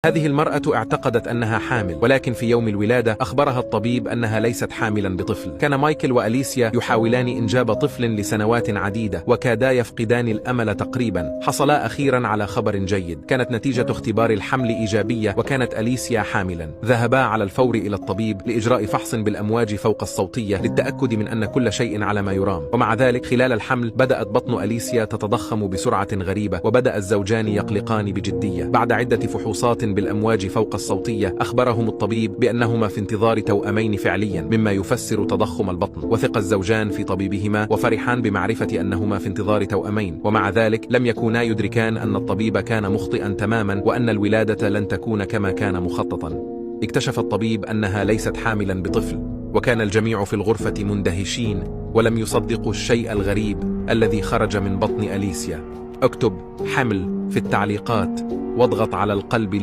هذه المرأة اعتقدت أنها حامل، ولكن في يوم الولادة أخبرها الطبيب أنها ليست حاملا بطفل. كان مايكل وأليسيا يحاولان إنجاب طفل لسنوات عديدة، وكادا يفقدان الأمل تقريبا. حصلا أخيرا على خبر جيد، كانت نتيجة اختبار الحمل إيجابية، وكانت أليسيا حاملا. ذهبا على الفور إلى الطبيب لإجراء فحص بالأمواج فوق الصوتية للتأكد من أن كل شيء على ما يرام. ومع ذلك خلال الحمل بدأت بطن أليسيا تتضخم بسرعة غريبة، وبدأ الزوجان يقلقان بجدية. بعد عدة فحوصات بالأمواج فوق الصوتية أخبرهم الطبيب بأنهما في انتظار توأمين فعليا، مما يفسر تضخم البطن. وثق الزوجان في طبيبهما وفرحان بمعرفة أنهما في انتظار توأمين، ومع ذلك لم يكونا يدركان أن الطبيب كان مخطئا تماما، وأن الولادة لن تكون كما كان مخططا. اكتشف الطبيب أنها ليست حاملا بطفل، وكان الجميع في الغرفة مندهشين ولم يصدقوا الشيء الغريب الذي خرج من بطن أليسيا. اكتب حمل في التعليقات واضغط على القلب